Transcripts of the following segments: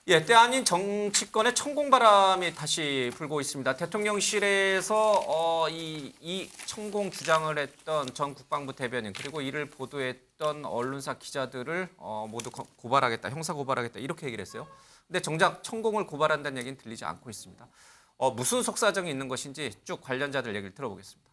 예, 때 아닌 정치권의 천공바람이 다시 불고 있습니다. 대통령실에서 이 천공 주장을 했던 전 국방부 대변인 그리고 이를 보도했던 언론사 기자들을 모두 고발하겠다, 형사 고발하겠다 이렇게 얘기를 했어요. 근데 정작 천공을 고발한다는 얘기는 들리지 않고 있습니다. 무슨 속사정이 있는 것인지 쭉 관련자들 얘기를 들어보겠습니다.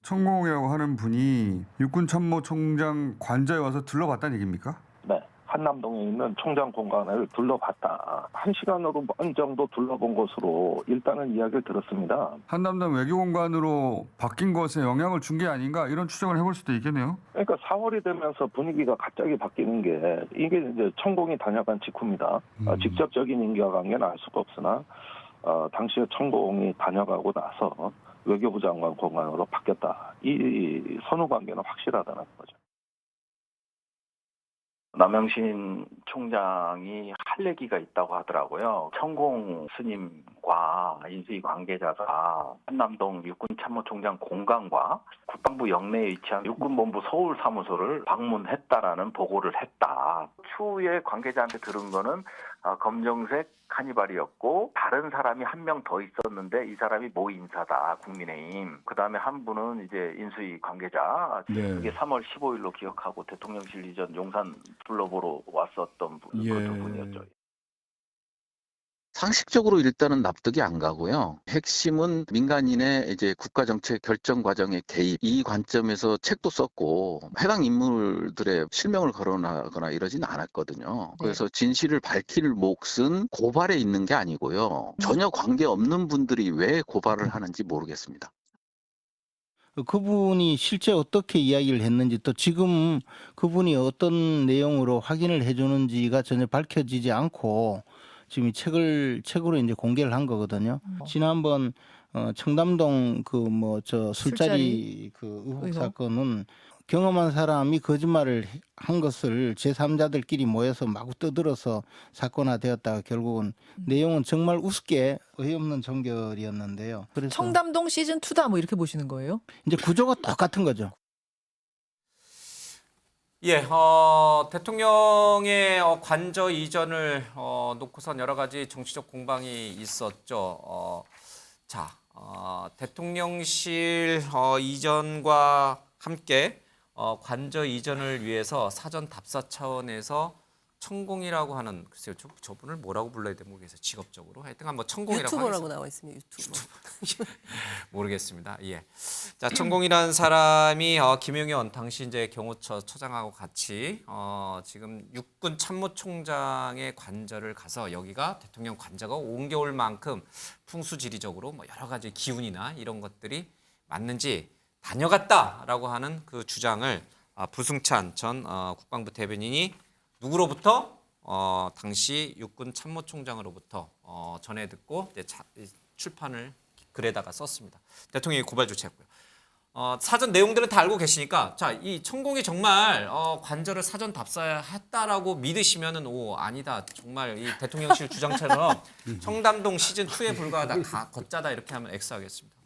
천공이라고 하는 분이 육군참모총장 관저에 와서 둘러봤다는 얘기입니까? 네. 한남동에 있는 총장 공간을 둘러봤다. 1시간으로 반 정도 둘러본 것으로 일단은 이야기를 들었습니다. 한남동 외교공간으로 바뀐 것에 영향을 준 게 아닌가 이런 추정을 해볼 수도 있겠네요. 그러니까 4월이 되면서 분위기가 갑자기 바뀌는 게 이게 이제 천공이 다녀간 직후입니다. 직접적인 인과관계는 알 수가 없으나 당시에 천공이 다녀가고 나서 외교부 장관 공간으로 바뀌었다. 이 선후 관계는 확실하다는 거죠. 남영신 총장이 할 얘기가 있다고 하더라고요. 천공 스님과 인수위 관계자가 한남동 육군참모총장 공간과 국방부 영내에 위치한 육군본부 서울사무소를 방문했다라는 보고를 했다. 추후에 관계자한테 들은 거는 검정색 카니발이었고 다른 사람이 한 명 더 있었는데 이 사람이 모 인사다. 국민의힘. 그다음에 한 분은 이제 인수위 관계자. 네. 그게 3월 15일로 기억하고 대통령실 이전 용산 둘러보러 왔었던 분, 예. 그 두 분이었죠. 상식적으로 일단은 납득이 안 가고요. 핵심은 민간인의 이제 국가정책 결정 과정의 개입, 이 관점에서 책도 썼고 해당 인물들의 실명을 거론하거나 이러지는 않았거든요. 그래서 진실을 밝힐 몫은 고발에 있는 게 아니고요. 전혀 관계없는 분들이 왜 고발을 하는지 모르겠습니다. 그분이 실제 어떻게 이야기를 했는지 또 지금 그분이 어떤 내용으로 확인을 해주는지가 전혀 밝혀지지 않고 지금 이 책으로 이제 공개를 한 거거든요. 지난번 청담동 술자리 그 의혹 사건은 경험한 사람이 거짓말을 한 것을 제3자들끼리 모여서 마구 떠들어서 사건화되었다가 결국은 내용은 정말 우습게 어이없는 종결이었는데요. 그래서 청담동 시즌 2다 뭐 이렇게 보시는 거예요? 이제 구조가 똑같은 거죠. 예, 대통령의 관저 이전을 놓고선 여러 가지 정치적 공방이 있었죠. 대통령실 이전과 함께 관저 이전을 위해서 사전 답사 차원에서 천공이라고 하는 글쎄요, 저분을 뭐라고 불러야 되는지 모르겠어요. 직업적으로 하여튼 뭐 천공이라고 유튜버라고 나와 있습니다. 유튜버. 모르겠습니다. 예. 자, 천공이라는 사람이 김용현 당시 이제 경호처 처장하고 같이 지금 육군 참모총장의 관저를 가서 여기가 대통령 관저가 옮겨올 만큼 풍수지리적으로 뭐 여러 가지 기운이나 이런 것들이 맞는지 다녀갔다라고 하는 그 주장을 부승찬 전 국방부 대변인이 누구로부터 당시 육군 참모총장으로부터 전해 듣고 이제 출판을 글에다가 썼습니다. 대통령이 고발 조치했고요. 사전 내용들은 다 알고 계시니까 이 천공이 정말 관저를 사전 답사했다라고 믿으시면은 아니다. 정말 이 대통령실 주장처럼 청담동 시즌 2에 불과하다. 다 걷자다 이렇게 하면 X하겠습니다.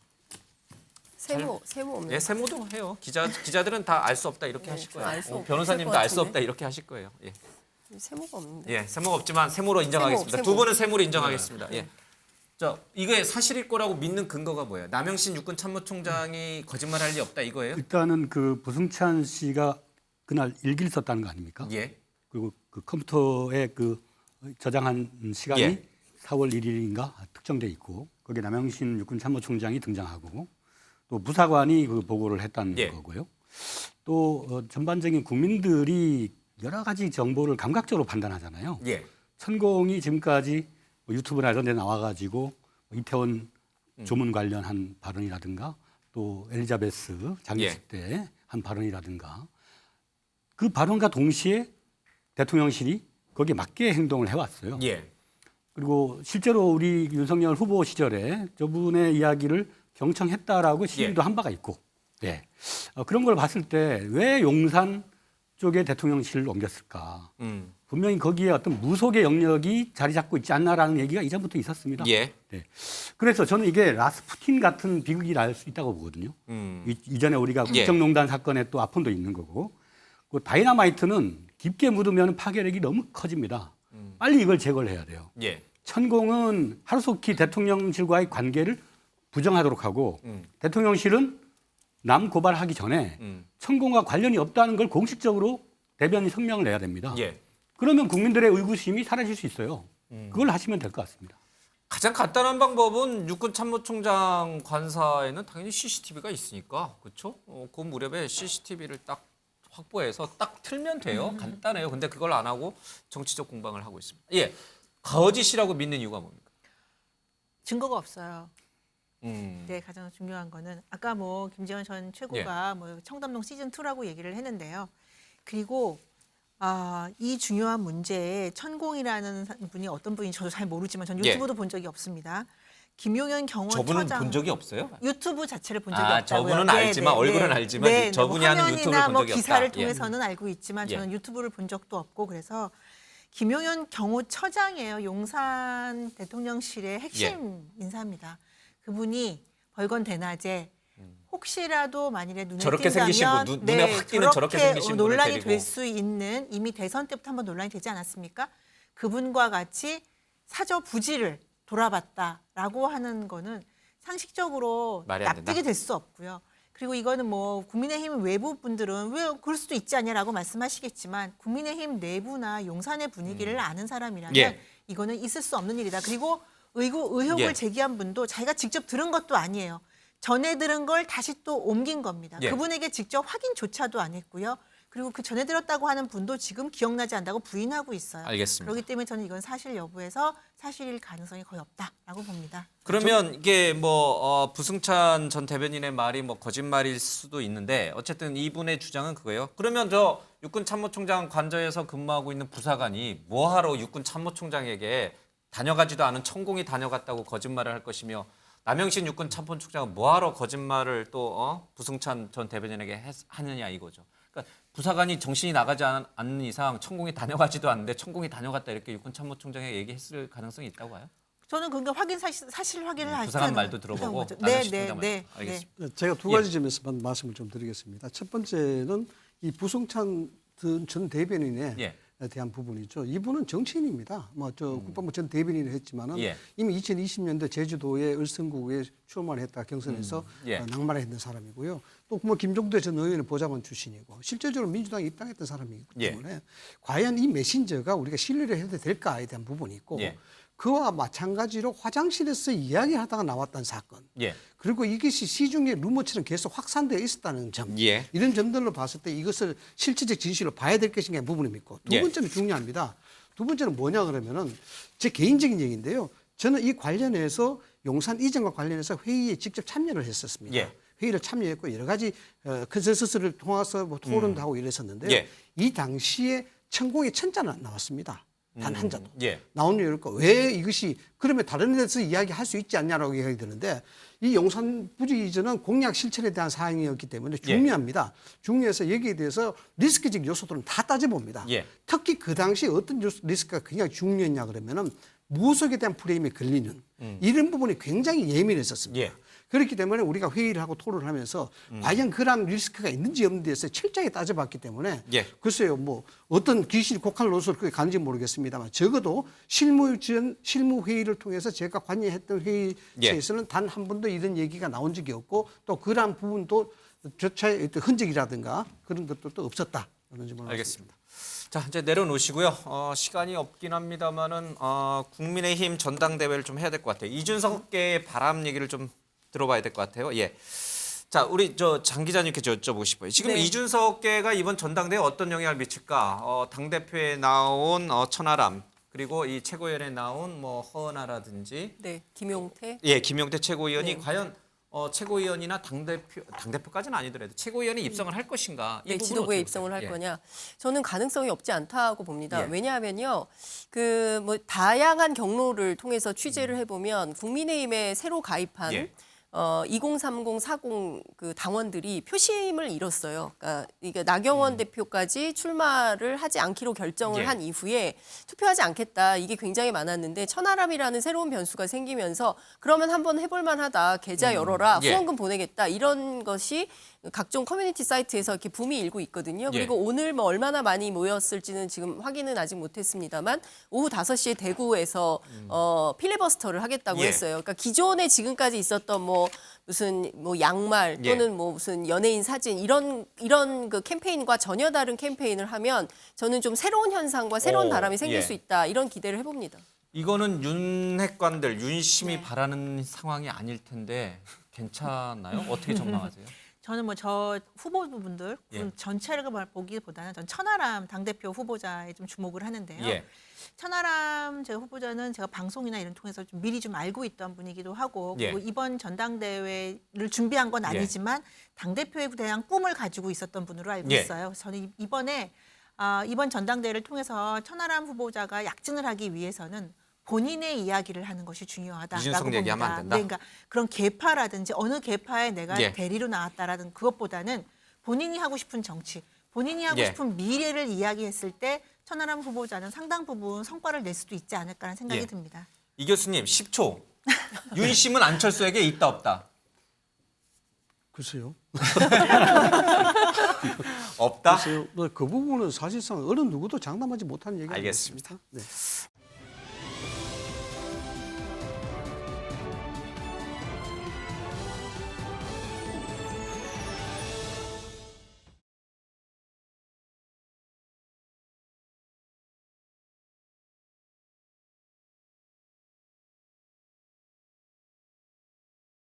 세모 없는. 예, 세모도 해요. 기자들은 다 알 수 없다 이렇게 하실 거예요. 변호사님도 알 수 없다 이렇게 하실 거예요. 예. 세모가 없는데. 예, 세모가 없지만 세모로 인정하겠습니다. 두 분은 세모로 인정하겠습니다. 예. 이게 사실일 거라고 믿는 근거가 뭐예요? 남영신 육군 참모총장이 거짓말할 리 없다 이거예요? 일단은 그 부승찬 씨가 그날 일기를 썼다는 거 아닙니까? 예. 그리고 그 컴퓨터에 그 저장한 시간이 예. 4월 1일인가 특정돼 있고 거기에 남영신 육군 참모총장이 등장하고 또 부사관이 그 보고를 했다는 거고요. 또 전반적인 국민들이 여러 가지 정보를 감각적으로 판단하잖아요. 예. 천공이 지금까지 유튜브나 이런 데 나와가지고 이태원 조문 관련한 발언이라든가 또 엘리자베스 장례식 때 한 발언이라든가 그 발언과 동시에 대통령실이 거기에 맞게 행동을 해왔어요. 예. 그리고 실제로 우리 윤석열 후보 시절에 저분의 이야기를 경청했다라고 시인도 한 바가 있고 그런 걸 봤을 때 왜 용산 쪽에 대통령실을 옮겼을까? 분명히 거기에 어떤 무속의 영역이 자리 잡고 있지 않나라는 얘기가 이전부터 있었습니다. 예. 그래서 저는 이게 라스푸틴 같은 비극이 날 수 있다고 보거든요. 이전에 우리가 국정농단 사건에 또 아픔도 있는 거고 그 다이너마이트는 깊게 묻으면 파괴력이 너무 커집니다. 빨리 이걸 제거를 해야 돼요. 예. 천공은 하루속히 대통령실과의 관계를 부정하도록 하고 대통령실은 남 고발하기 전에 천공과 관련이 없다는 걸 공식적으로 대변인 성명을 내야 됩니다. 예. 그러면 국민들의 의구심이 사라질 수 있어요. 그걸 하시면 될 것 같습니다. 가장 간단한 방법은 육군 참모총장 관사에는 당연히 CCTV가 있으니까 그렇죠? 그 무렵에 CCTV를 딱 확보해서 딱 틀면 돼요. 간단해요. 근데 그걸 안 하고 정치적 공방을 하고 있습니다. 예, 거짓이라고 믿는 이유가 뭡니까? 증거가 없어요. 음. 네, 가장 중요한 거는 아까 뭐 김재원 전 최고가 뭐 청담동 시즌 2라고 얘기를 했는데요. 그리고 이 중요한 문제에 천공이라는 분이 어떤 분인지 저도 잘 모르지만 전 유튜브도 본 적이 없습니다. 김용현 경호처장 저분은 본 적이 없어요? 유튜브 자체를 본 적이 없다고요. 저분은 알지만 얼굴은 알지만 저분이 하는 유튜브를 본 뭐 적이 기사를 없다. 통해서는 알고 있지만 저는 유튜브를 본 적도 없고 그래서 김용현 경호처장이에요. 용산 대통령실의 핵심 인사입니다. 그분이 벌건 대낮에 혹시라도 만일에 눈에 저렇게 생기신 띈다면 분, 눈에 확 띄는 저렇게 생기신 분을 논란이 데리고. 될 수 있는 이미 대선 때부터 한번 논란이 되지 않았습니까? 그분과 같이 사저 부지를 돌아봤다라고 하는 거는 상식적으로 말이 안 된다? 납득이 될 수 없고요. 그리고 이거는 뭐 국민의힘 외부 분들은 왜 그럴 수도 있지 않냐라고 말씀하시겠지만 국민의힘 내부나 용산의 분위기를 아는 사람이라면 예. 이거는 있을 수 없는 일이다. 그리고 의혹을 예. 제기한 분도 자기가 직접 들은 것도 아니에요. 전에 들은 걸 다시 또 옮긴 겁니다. 예. 그분에게 직접 확인조차도 안 했고요. 그리고 그 전에 들었다고 하는 분도 지금 기억나지 않는다고 부인하고 있어요. 알겠습니다. 그렇기 때문에 저는 이건 사실 여부에서 사실일 가능성이 거의 없다라고 봅니다. 그러면 이게 뭐 부승찬 전 대변인의 말이 뭐 거짓말일 수도 있는데 어쨌든 이분의 주장은 그거예요. 그러면 저 육군 참모총장 관저에서 근무하고 있는 부사관이 뭐하러 육군 참모총장에게 다녀가지도 않은 천공이 다녀갔다고 거짓말을 할 것이며 남영신 육군 참모총장은 뭐하러 거짓말을 또 부승찬 전 대변인에게 하느냐 이거죠. 그러니까 부사관이 정신이 나가지 않는 이상 천공이 다녀가지도 않는데 천공이 다녀갔다 이렇게 육군 참모총장에게 얘기했을 가능성이 있다고 봐요. 저는 그러니까 사실 확인을 할 부사관 때는 말도 들어보고 네, 남영신 네, 총장 네, 말도. 알겠습니다. 제가 두 가지 점에서만 말씀을 좀 드리겠습니다. 첫 번째는 이 부승찬 전 대변인에 예. 대한 부분이죠. 이분은 정치인입니다. 국방부 전 대변인을 했지만은 예. 이미 2020년대 제주도의 을성구에 출마를 했다 경선에서 예. 낙마를 했던 사람이고요. 또 뭐 김종대 전 의원의 보좌관 출신이고 실제적으로 민주당에 입당했던 사람이기 때문에 과연 이 메신저가 우리가 신뢰를 해도 될까에 대한 부분이 있고 예. 그와 마찬가지로 화장실에서 이야기하다가 나왔던 사건. 예. 그리고 이것이 시중에 루머처럼 계속 확산되어 있었다는 점. 예. 이런 점들로 봤을 때 이것을 실질적 진실로 봐야 될 것인가 부분이 있고 두 예. 번째는 중요합니다. 두 번째는 뭐냐 그러면은 제 개인적인 얘기인데요. 저는 이 관련해서 용산 이전과 관련해서 회의에 직접 참여를 했었습니다. 예. 회의를 참여했고 여러 가지 컨센서스를 통해서 뭐 토론도 하고 이랬었는데요. 예. 이 당시에 천공의 천자는 안 나왔습니다. 단 한 자도. 예. 나온 이유가 왜 이것이 그러면 다른 데서 이야기할 수 있지 않냐라고 얘기가 드는데 이 용산 부지 이전은 공약 실천에 대한 사항이었기 때문에 중요합니다. 중요해서 여기에 대해서 리스크적 요소들은 다 따져봅니다. 예. 특히 그 당시 어떤 리스크가 굉장히 중요했냐 그러면은 무속에 대한 프레임에 걸리는 이런 부분이 굉장히 예민했었습니다. 예. 그렇기 때문에 우리가 회의를 하고 토론을 하면서 과연 그런 리스크가 있는지 없는지에 대해서 철저하게 따져봤기 때문에 예. 글쎄요 뭐 어떤 귀신이 곡한 로스를 그게 가는지 모르겠습니다만 적어도 실무 회의를 통해서 제가 관여했던 회의에서는 단 한 번도 이런 얘기가 나온 적이 없고 또 그러한 부분도 조차의 어떤 흔적이라든가 그런 것들도 없었다. 알겠습니다. 자 이제 내려놓으시고요. 시간이 없긴 합니다만은 국민의힘 전당대회를 좀 해야 될 것 같아요. 이준석계의 바람 얘기를 좀 들어봐야 될 것 같아요. 예. 자 우리 장 기자님께 여쭤보고 싶어요. 지금 네. 이준석계가 이번 전당대회에 어떤 영향을 미칠까? 당 대표에 나온 천하람 그리고 이 최고위원에 나온 뭐 허은하라든지 네, 김용태. 예 김용태 최고위원이 네. 과연 최고위원이나 당대표까지는 아니더라도 최고위원이 입성을 할 것인가? 이 네, 부분은 지도부에 어떻게 입성을 할 보세요? 예. 거냐? 저는 가능성이 없지 않다고 봅니다. 예. 왜냐하면요, 그 뭐 다양한 경로를 통해서 취재를 해보면 국민의힘에 새로 가입한 예. 2030, 40 그 당원들이 표심을 잃었어요. 그러니까 이게 나경원 대표까지 출마를 하지 않기로 결정을 예. 한 이후에 투표하지 않겠다. 이게 굉장히 많았는데 천하람이라는 새로운 변수가 생기면서 그러면 한번 해볼 만하다. 계좌 열어라. 예. 후원금 보내겠다. 이런 것이 각종 커뮤니티 사이트에서 이렇게 붐이 일고 있거든요. 예. 그리고 오늘 뭐 얼마나 많이 모였을지는 지금 확인은 아직 못했습니다만 오후 5시에 대구에서 필리버스터를 하겠다고 예. 했어요. 그러니까 기존에 지금까지 있었던 뭐 무슨 뭐 양말 또는 예. 뭐 무슨 연예인 사진 이런 그 캠페인과 전혀 다른 캠페인을 하면 저는 좀 새로운 현상과 새로운 바람이 생길 예. 수 있다 이런 기대를 해봅니다. 이거는 윤핵관들, 윤심이 네. 바라는 상황이 아닐 텐데 괜찮나요? 어떻게 전망하세요? 저는 뭐 저 후보분들 예. 전체를 보기보다는 전 천하람 당대표 후보자에 좀 주목을 하는데요. 예. 천하람 제 후보자는 제가 방송이나 이런 통해서 좀 미리 좀 알고 있던 분이기도 하고 그리고 예. 이번 전당대회를 준비한 건 아니지만 당대표에 대한 꿈을 가지고 있었던 분으로 알고 예. 있어요. 저는 이번에 이번 전당대회를 통해서 천하람 후보자가 약진을 하기 위해서는 본인의 이야기를 하는 것이 중요하다라고 이준석 봅니다. 얘기하면 안 된다? 네, 그러니까 그런 계파라든지 어느 계파에 내가 예. 대리로 나왔다라는 그것보다는 본인이 하고 싶은 정치, 본인이 하고 예. 싶은 미래를 이야기했을 때 천하람 후보자는 상당 부분 성과를 낼 수도 있지 않을까라는 생각이 예. 듭니다. 이 교수님 10초. 윤심은 안철수에게 있다 없다? 글쎄요. 없다? 글쎄요. 그 부분은 사실상 어느 누구도 장담하지 못하는 얘기가 알겠습니다. 네.